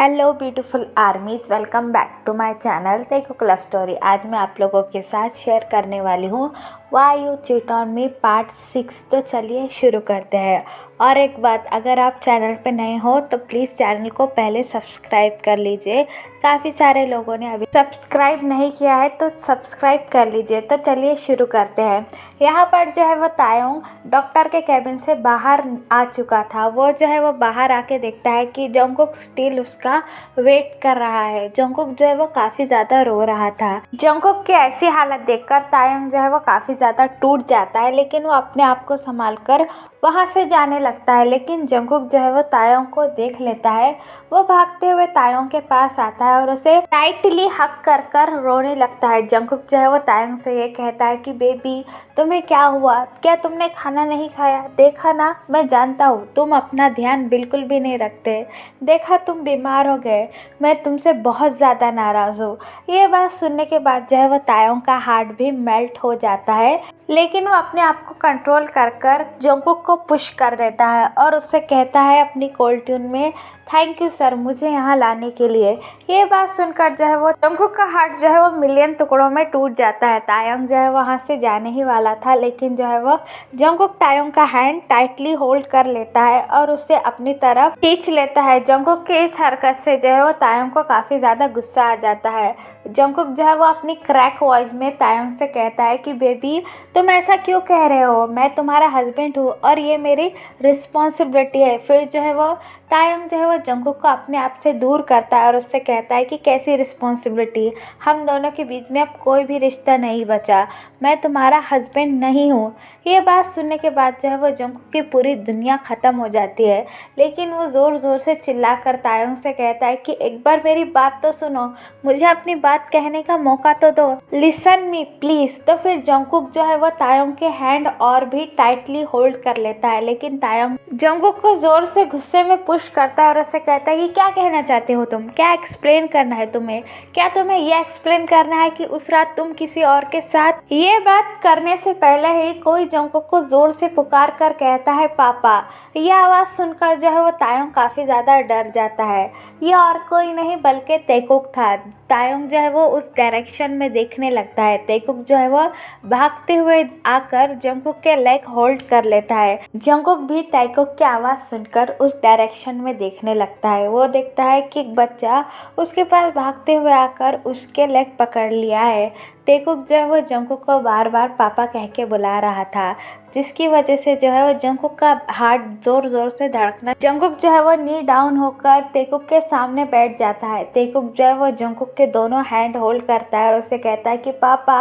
Hello beautiful armies, welcome back to my channel Taekook love story. आज मैं आप लोगों के साथ शेयर करने वाली हूँ why you cheat on me part 6। तो चलिए शुरू करते हैं। और एक बात, अगर आप चैनल पे नए हो तो प्लीज़ चैनल को पहले सब्सक्राइब कर लीजिए। काफ़ी सारे लोगों ने अभी सब्सक्राइब नहीं किया है तो सब्सक्राइब कर लीजिए। तो चलिए शुरू करते हैं। यहाँ पर जो है वो तायोंग डॉक्टर के कैबिन से बाहर आ चुका था। वो जो है वो बाहर आके देखता है कि जंगकुक स्टिल उसका वेट कर रहा है। जंगकुक जो है वो काफ़ी ज़्यादा रो रहा था। जंगकुक की ऐसी हालत देखकर तायोंग जो है वो काफ़ी ज़्यादा टूट जाता है, लेकिन वो अपने आप को संभाल कर वहाँ से जाने लगता है। लेकिन जंगकुक जो है वो तायोंग को देख लेता है। वो भागते हुए तायोंग के पास आता है और उसे टाइटली हक कर कर रोने लगता है। जंगकुक जो है वो तायोंग से ये कहता है कि बेबी, तुम्हें क्या हुआ? क्या तुमने खाना नहीं खाया? देखा ना, मैं जानता हूँ तुम अपना ध्यान बिल्कुल भी नहीं रखते। देखा, तुम बीमार हो गए। मैं तुमसे बहुत ज़्यादा नाराज़ हूँ। ये बात सुनने के बाद जो है वो तायोंग का हार्ट भी मेल्ट हो जाता है, लेकिन वो अपने आप को कंट्रोल कर कर जंगकुक को पुश कर देता है और उससे कहता है अपनी कोल्ड ट्यून में, थैंक यू सर, मुझे यहाँ लाने के लिए। ये बात सुनकर जो है वो जंगकुक का हार्ट जो है वो मिलियन टुकड़ों में टूट जाता है। तायोंग जो है वहाँ से जाने ही वाला था, लेकिन जो है वो जंगकुक तायोंग का हैंड टाइटली होल्ड कर लेता है और उसे अपनी तरफ खींच लेता है। जंगकुक के इस हरकत से जो है वो तायोंग को काफ़ी ज़्यादा गुस्सा आ जाता है। जंगकुक जो है वो अपनी क्रैक वॉइस में तायोंग से कहता है कि बेबी, तुम ऐसा क्यों कह रहे हो? मैं तुम्हारा हस्बैंड हूँ और ये मेरी रिस्पॉन्सिबिलिटी है। फिर जो है वो तायोंग जो है वो जंगकुक को अपने आप से दूर करता है और उससे कहता है कि कैसी रिस्पॉन्सिबिलिटी? हम दोनों के बीच में अब कोई भी रिश्ता नहीं बचा। मैं तुम्हारा हस्बैंड नहीं हूँ। ये बात सुनने के बाद जो है वो जंगकुक की पूरी दुनिया ख़त्म हो जाती है, लेकिन वो ज़ोर ज़ोर से चिल्लाकर तायोंग से कहता है कि एक बार मेरी बात तो सुनो, मुझे अपनी बात कहने का मौका तो दो, लिसन मी प्लीज़। तो फिर जंगकुक जो है वो तायोंग के हैंड और भी टाइटली होल्ड कर लेता है, लेकिन तायोंग जंगकुक को ज़ोर से गुस्से में पुश करता है और उससे कहता है कि क्या कहना चाहते हो तुम? क्या एक्सप्लेन करना है तुम्हें? क्या तुम्हें यह एक्सप्लेन करना है कि उस रात तुम किसी और के साथ? ये बात करने से पहले ही कोई जंगकुक को ज़ोर से पुकार कर कहता है पापा। यह आवाज़ सुनकर जो है वो तायोंग काफ़ी ज़्यादा डर जाता है। यह और कोई नहीं बल्कि तेकुक था। तायोंग जो है वो उस डायरेक्शन में देखने लगता है। तेकुक जो है वो भागते हुए आकर जंगकुक के लेग होल्ड कर लेता है। जंगकुक भी तेकुक की आवाज़ सुनकर उस डायरेक्शन में देखने लगता है। वो देखता है कि एक बच्चा उसके पास भागते हुए आकर उसके लेग पकड़ लिया है। तेकुक जो है वो जंगकुक को बार बार पापा कह के बुला रहा था, जिसकी वजह से जो है वो जंगकुक का हार्ट जोर जोर से धड़कना। जंगकुक जो है वो नी डाउन होकर तेकुक के सामने बैठ जाता है। तेकुक जो है वो जंगकुक के दोनों हैंड होल्ड करता है और उसे कहता है कि पापा,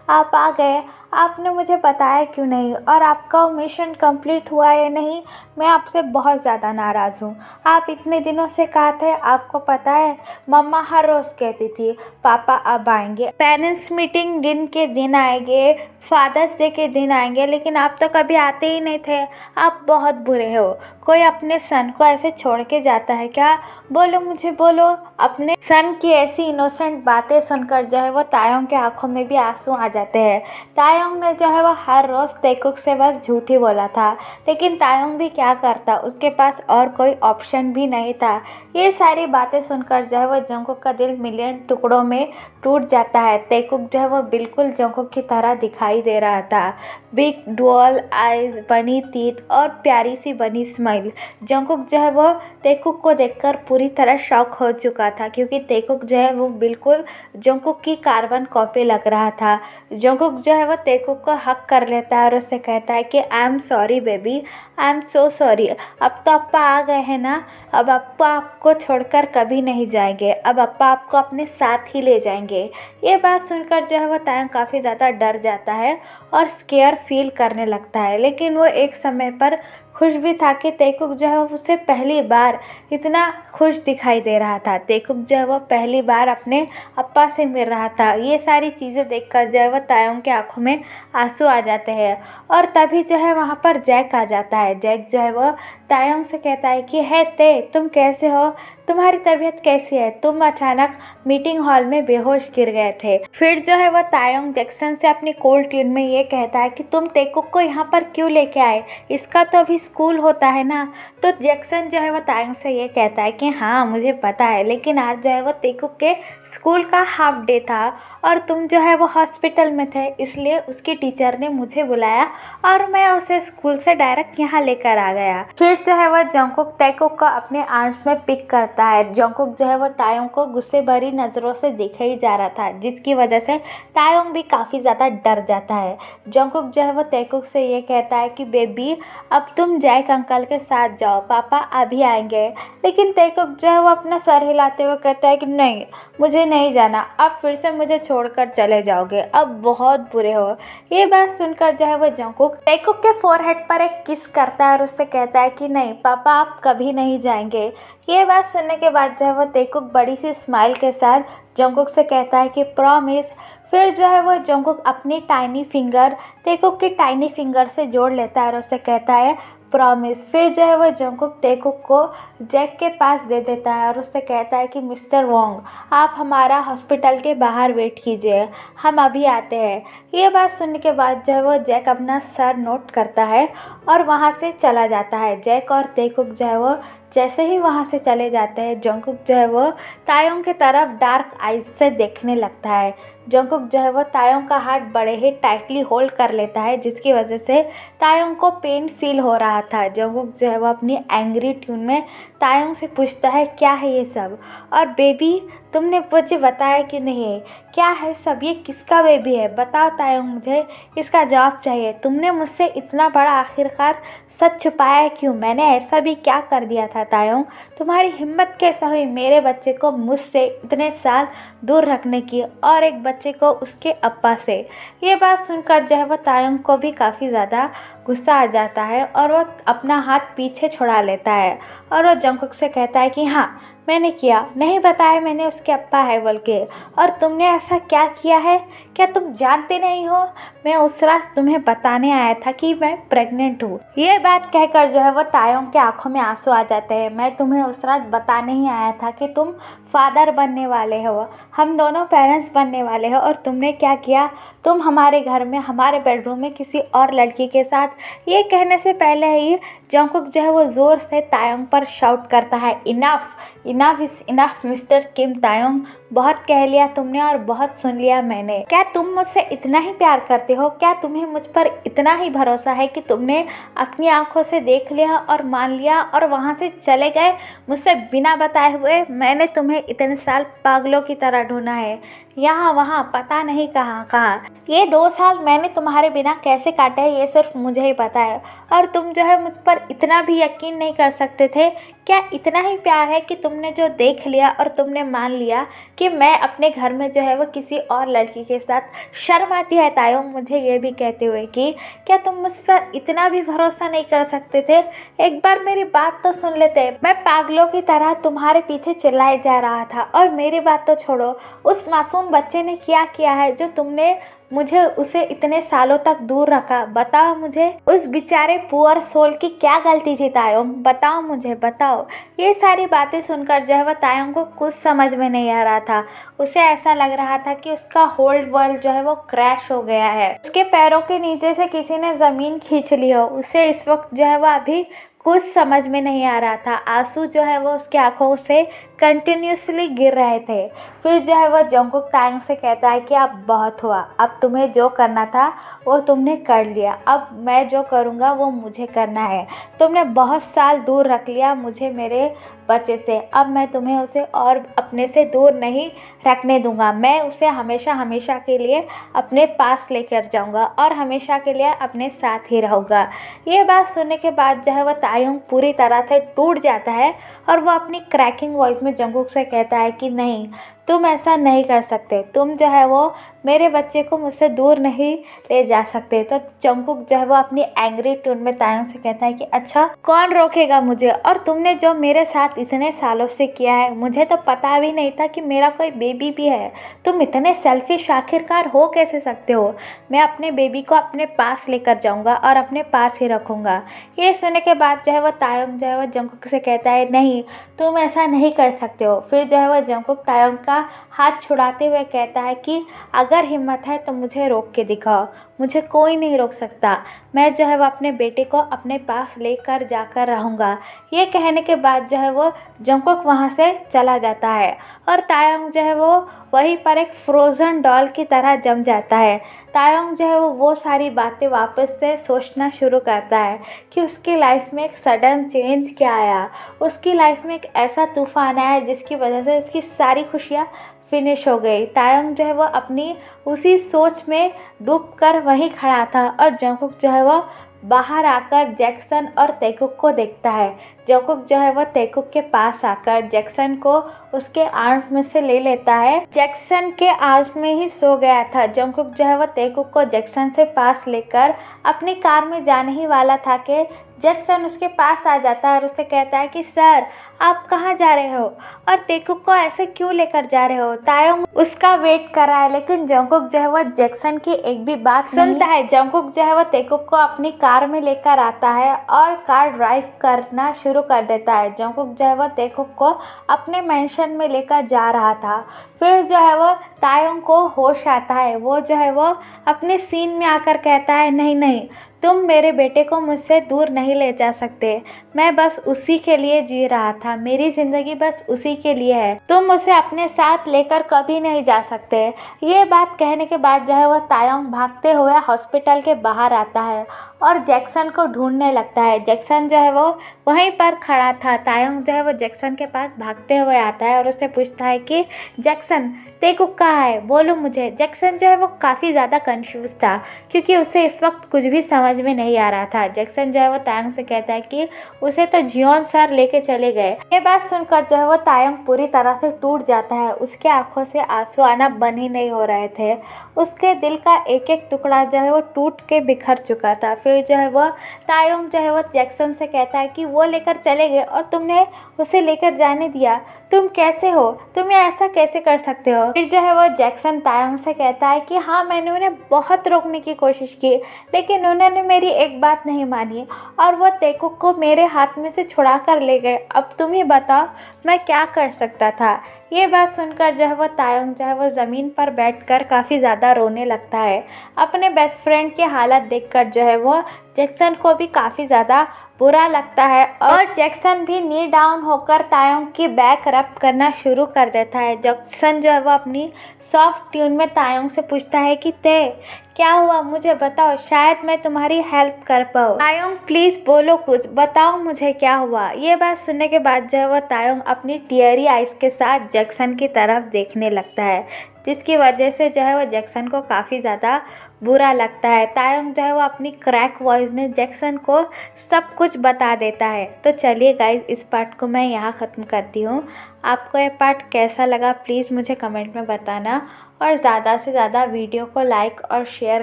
आप आ गए। आपने मुझे बताया क्यों नहीं? और आपका मिशन कंप्लीट हुआ या नहीं? मैं आपसे बहुत ज़्यादा नाराज़ हूँ। आप इतने दिनों से कहा थे। आपको पता है, मम्मा हर रोज़ कहती थी पापा अब आएंगे, पेरेंट्स मीटिंग दिन के दिन आएंगे, फादर्स डे के दिन आएंगे, लेकिन आप तो कभी आते ही नहीं थे। आप बहुत बुरे हो। कोई अपने सन को ऐसे छोड़ के जाता है क्या? बोलो मुझे, बोलो। अपने सन की ऐसी इनोसेंट बातें सुनकर जो है वो तायोंग के आंखों में भी आंसू आ जाते हैं। तायोंग ने जो है वो हर रोज़ तेकुक से बस झूठ ही बोला था, लेकिन तायोंग भी क्या करता, उसके पास और कोई ऑप्शन भी नहीं था। ये सारी बातें सुनकर जो है वो जंगकुक का दिल मिलियन टुकड़ों में टूट जाता है। तेकुक जो है वो बिल्कुल जंगकुक की तरह दिखाई दे रहा था। बिग डुअल आइज, बनी टीथ और प्यारी सी बनी स्माइल। जंगकुक जो है वो तेकुक को देखकर पूरी तरह शॉक हो चुका था, क्योंकि तेकुक जो है वो बिल्कुल जंगकुक की कार्बन कॉपी लग रहा था। जंगकुक जो है वो तेकुक को हक कर लेता है और उससे कहता है कि I am sorry baby, I am so sorry. अब तो अप्पा आ गए हैं ना, अब अप्पा आपको छोड़कर कभी नहीं जाएंगे। अब अप्पा आपको अपने साथ ही ले जाएंगे। ये बात सुनकर जो है वो तायोंग काफ़ी ज़्यादा डर जाता है और स्केयर फील करने लगता है, लेकिन वो एक समय पर खुश भी था कि तेकुक जो है उसे पहली बार इतना खुश दिखाई दे रहा था। तेकुक जो है वो पहली बार अपने अप्पा से मिल रहा था। ये सारी चीज़ें देखकर जो है वो तायोंग के आंखों में आंसू आ जाते हैं और तभी जो है वहाँ पर जैक आ जाता है। जैक जो है वो तायोंग से कहता है कि है ते, तुम कैसे हो? तुम्हारी तबीयत कैसी है? तुम अचानक मीटिंग हॉल में बेहोश गिर गए थे। फिर जो है वो तायोंग जैक्सन से अपनी कोल्ड ट्यून में ये कहता है कि तुम तेकुक को यहाँ पर क्यों लेके आए? इसका तो अभी स्कूल होता है ना, तो जैक्सन जो है वो तायंग से ये कहता है कि हाँ मुझे पता है, लेकिन आज जो है वो तेकुक के स्कूल का हाफ डे था और तुम जो है वो हॉस्पिटल में थे, इसलिए उसकी टीचर ने मुझे बुलाया और मैं उसे स्कूल से डायरेक्ट यहाँ लेकर आ गया। फिर जो है वो जंगकुक तेकुक को अपने आर्म्स में पिक करता है। जंगकुक जो है वो तायोंग को गुस्से भरी नज़रों से देखे ही जा रहा था, जिसकी वजह से तायोंग भी काफ़ी ज़्यादा डर जाता है। जंगकुक जो है वो तेकुक से ये कहता है कि बेबी अब तुम जैक अंकल के साथ जाओ, पापा अभी आएंगे। लेकिन तेकुक जो है वो अपना सर हिलाते हुए कहता है कि नहीं, मुझे नहीं जाना, अब फिर से मुझे छोड़कर चले जाओगे, अब बहुत बुरे हो। ये बात सुनकर जो है वो जंगकुक तेकुक के फोरहेड पर एक किस करता है और उससे कहता है कि नहीं पापा, आप कभी नहीं जाएंगे। ये बात सुनने के बाद जो है वो तेकुक बड़ी सी स्माइल के साथ जंगकुक से कहता है कि प्रॉमिस। फिर जो है वो जंगकुक अपनी टाइनी फिंगर तेकुक की टाइनी फिंगर से जोड़ लेता है और उससे कहता है प्रॉमिस। फिर जो है वो जंगकुक तेकुक को जैक के पास दे देता है और उससे कहता है कि मिस्टर वोंग, आप हमारा हॉस्पिटल के बाहर वेट कीजिए, हम अभी आते हैं। ये बात सुनने के बाद जो है वो जैक अपना सर नोट करता है और वहाँ से चला जाता है। जैक और तेकुक जो है वो जैसे ही वहाँ से चले जाते हैं, जंगकुक जो है वो तायोंग की तरफ डार्क आइज से देखने लगता है। जंगकुक जो है वो तायोंग का हाथ बड़े ही टाइटली होल्ड कर लेता है, जिसकी वजह से तायोंग को पेन फील हो रहा था। जंगकुक जो है वो अपनी एंग्री ट्यून में तायोंग से पूछता है क्या है ये सब, और बेबी तुमने मुझे बताया कि नहीं, क्या है सब, ये किसका बेबी है, बताओ तायोंग, मुझे इसका जवाब चाहिए। तुमने मुझसे इतना बड़ा आखिरकार सच छुपाया क्यों, मैंने ऐसा भी क्या कर दिया था तायोंग, तुम्हारी हिम्मत कैसे हुई मेरे बच्चे को मुझसे इतने साल दूर रखने की, और एक बच्चे को उसके अब्बा से। ये बात सुनकर जो है वो तायोंग को भी काफ़ी ज़्यादा गुस्सा आ जाता है और वो अपना हाथ पीछे छुड़ा लेता है और वो जंगकुक से कहता है कि हाँ मैंने किया, नहीं बताया मैंने उसके अब्बा है बोल के, और तुमने ऐसा क्या किया है, क्या तुम जानते नहीं हो, मैं उस रात तुम्हें बताने आया था कि मैं प्रेग्नेंट हूँ। ये बात कहकर जो है वो तायोंग के आंखों में आंसू आ जाते हैं। मैं तुम्हें उस रात बताने ही आया था कि तुम फादर बनने वाले हो, हम दोनों पेरेंट्स बनने वाले हो, और तुमने क्या किया, तुम हमारे घर में हमारे बेडरूम में किसी और लड़की के साथ। ये कहने से पहले ही जंगकुक जो है वो ज़ोर से तायोंग पर शाउट करता है, enough enough is enough mister Kim Taeyong, बहुत कह लिया तुमने और बहुत सुन लिया मैंने। क्या तुम मुझसे इतना ही प्यार करते हो, क्या तुम्हें मुझ पर इतना ही भरोसा है कि तुमने अपनी आंखों से देख लिया और मान लिया और वहाँ से चले गए मुझसे बिना बताए हुए। मैंने तुम्हें इतने साल पागलों की तरह ढूंढा है, यहाँ वहाँ पता नहीं कहाँ कहाँ। ये 2 साल मैंने तुम्हारे बिना कैसे काटे हैं ये सिर्फ मुझे ही पता है, और तुम जो है मुझ पर इतना भी यकीन नहीं कर सकते थे। क्या इतना ही प्यार है कि तुमने जो देख लिया और तुमने मान लिया कि मैं अपने घर में जो है वो किसी और लड़की के साथ। शर्म आती है तायोंग मुझे ये भी कहते हुए कि क्या तुम मुझ पर इतना भी भरोसा नहीं कर सकते थे, एक बार मेरी बात तो सुन लेते। मैं पागलों की तरह तुम्हारे पीछे चिल्लाए जा रहा था, और मेरी बात तो छोड़ो, उस मासूम बच्चे ने क्या किया है जो तुमने मुझे उसे इतने सालों तक दूर रखा। बताओ मुझे, उस बेचारे पुअर सोल की क्या गलती थी तायोंग, बताओ मुझे बताओ। ये सारी बातें सुनकर जो है वह तायोंग को कुछ समझ में नहीं आ रहा था। उसे ऐसा लग रहा था कि उसका होल्ड वर्ल्ड जो है वो क्रैश हो गया है, उसके पैरों के नीचे से किसी ने ज़मीन खींच ली हो। उसे इस वक्त जो है वह अभी कुछ समझ में नहीं आ रहा था। आंसू जो है वो उसकी आंखों से कंटिन्यूसली गिर रहे थे। फिर जो है वो जंगकुक तायोंग से कहता है कि अब बहुत हुआ, अब तुम्हें जो करना था वो तुमने कर लिया, अब मैं जो करूँगा वो मुझे करना है। तुमने बहुत साल दूर रख लिया मुझे मेरे बच्चे से, अब मैं तुम्हें उसे और अपने से दूर नहीं रखने दूंगा। मैं उसे हमेशा हमेशा के लिए अपने पास लेकर जाऊंगा और हमेशा के लिए अपने साथ ही रहूँगा। ये बात सुनने के बाद जो है वह तायोंग पूरी तरह से टूट जाता है और वह अपनी क्रैकिंग वॉइस में जंगकुक से कहता है कि नहीं, तुम ऐसा नहीं कर सकते, तुम जो है वो मेरे बच्चे को मुझसे दूर नहीं ले जा सकते। तो जंगकुक जो है वो अपनी एंग्री टोन में तायोंग से कहता है कि अच्छा कौन रोकेगा मुझे, और तुमने जो मेरे साथ इतने सालों से किया है, मुझे तो पता भी नहीं था कि मेरा कोई बेबी भी है। तुम इतने सेल्फिश आखिरकार हो कैसे सकते हो। मैं अपने बेबी को अपने पास लेकर जाऊंगा और अपने पास ही रखूँगा। ये सुनने के बाद जो है वो तायोंग जो है वो जंगकुक से कहता है नहीं, तुम ऐसा नहीं कर सकते हो। फिर जो है वो जंगकुक तायोंग का हाथ छुड़ाते हुए कहता है कि अगर हिम्मत है तो मुझे रोक के दिखाओ, मुझे कोई नहीं रोक सकता। मैं जो है वो अपने बेटे को अपने पास लेकर जाकर रहूँगा। ये कहने के बाद जो है वो जंगकुक वहाँ से चला जाता है और तायोंग जो है वो वहीं पर एक फ्रोज़न डॉल की तरह जम जाता है। तायोंग जो है वो सारी बातें वापस से सोचना शुरू करता है कि उसकी लाइफ में एक सडन चेंज क्या आया। उसकी लाइफ में एक ऐसा तूफ़ान आया जिसकी वजह से उसकी सारी खुशियाँ फिनिश हो गई। तायोंग जो है वो अपनी उसी सोच में डूब कर वहीं खड़ा था और जंगकुक जो है वो बाहर आकर जैक्सन और तैकुक को देखता है। जंगकुक जो है वो तैकुक के पास आकर जैक्सन को उसके आर्म्स में से ले लेता है। जैक्सन के आर्म्स में ही सो गया था। जंगकुक जो है वो तैकुक को जैक्सन से पास लेकर अपनी कार में जाने ही वाला था कि जैक्सन उसके पास आ जाता है और उससे कहता है कि सर आप कहाँ जा रहे हो और तैकुक को ऐसे क्यों लेकर जा रहे हो। तायोंग उसका वेट कर रहा है लेकिन जंगकुक जो है वो जैक्सन की एक भी बात सुनता है। जंगकुक जो है वो तैकुक को अपनी कार में लेकर आता है और कार ड्राइव करना शुरू कर देता है। जंगकुक जो है वो तैकुक को अपने मेंशन में लेकर जा रहा था। फिर जो है वो तायोंग को होश आता है। वो जो है वो अपने सीन में आकर कहता है नहीं नहीं, तुम मेरे बेटे को मुझसे दूर नहीं ले जा सकते। मैं बस उसी के लिए जी रहा था। मेरी ज़िंदगी बस उसी के लिए है। तुम उसे अपने साथ लेकर कभी नहीं जा सकते। ये बात कहने के बाद जो है वो तायोंग भागते हुए हॉस्पिटल के बाहर आता है और जैक्सन को ढूंढने लगता है। जैक्सन जो है वो वहीं पर खड़ा था। तायोंग जो है वो जैक्सन के पास भागते हुए आता है और उससे पूछता है कि जैक्सन तैकुक कहाँ है, बोलो मुझे। जैक्सन जो है वो काफ़ी ज़्यादा कंफ्यूज था क्योंकि उसे इस वक्त कुछ भी समझ में नहीं आ रहा था। जैक्सन जो है वो तायोंग से कहता है कि उसे तो जियोन सर लेके चले गए। ये बात सुनकर जो है वो तायोंग पूरी तरह से टूट जाता है। उसके आंखों से आंसू आना बंद ही नहीं हो रहे थे। उसके दिल का एक एक टुकड़ा जो है वो टूट के बिखर चुका था। फिर जो है वो तायोंग जो है वो जैक्सन से कहता है कि वो लेकर चले गए और तुमने उसे लेकर जाने दिया। तुम कैसे हो, तुम ये ऐसा कैसे कर सकते हो। फिर जो है वो जैक्सन तायोंग से कहता है कि हाँ, मैंने उन्हें बहुत रोकने की कोशिश की लेकिन उन्होंने मेरी एक बात नहीं मानी और वो तैकुक को मेरे हाथ में से छुड़ा कर ले गए। अब तुम ही बताओ मैं क्या कर सकता था। ये बात सुनकर जो है वो तायोंग जो है वो ज़मीन पर बैठकर काफ़ी ज़्यादा रोने लगता है। अपने बेस्ट फ्रेंड की हालत देखकर जो है वो जैक्सन को भी काफ़ी ज़्यादा बुरा लगता है और जैक्सन भी नी डाउन होकर तायोंग की बैक रब करना शुरू कर देता है। जैक्सन जो है वो अपनी सॉफ्ट ट्यून में तायोंग से पूछता है कि ते क्या हुआ, मुझे बताओ, शायद मैं तुम्हारी हेल्प कर पाऊँ। तायोंग प्लीज़ बोलो, कुछ बताओ मुझे क्या हुआ। ये बात सुनने के बाद जो है वो तायोंग अपनी टीयरी आइज़ के साथ जैक्सन की तरफ देखने लगता है जिसकी वजह से जो है वो जैक्सन को काफ़ी ज़्यादा बुरा लगता है। तायोंग जो है वो अपनी क्रैक वॉइस में जैक्सन को सब कुछ बता देता है। तो चलिए गाइज, इस पार्ट को मैं यहाँ ख़त्म करती हूँ। आपको ये पार्ट कैसा लगा प्लीज़ मुझे कमेंट में बताना और ज़्यादा से ज़्यादा वीडियो को लाइक और शेयर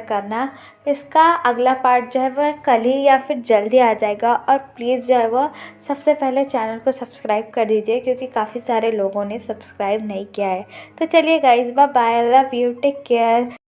करना। इसका अगला पार्ट जो है वह कल ही या फिर जल्दी आ जाएगा और प्लीज़ जो है वो सबसे पहले चैनल को सब्सक्राइब कर दीजिए क्योंकि काफ़ी सारे लोगों ने सब्सक्राइब नहीं किया है। तो चलिए guys, bye bye, love you, take care.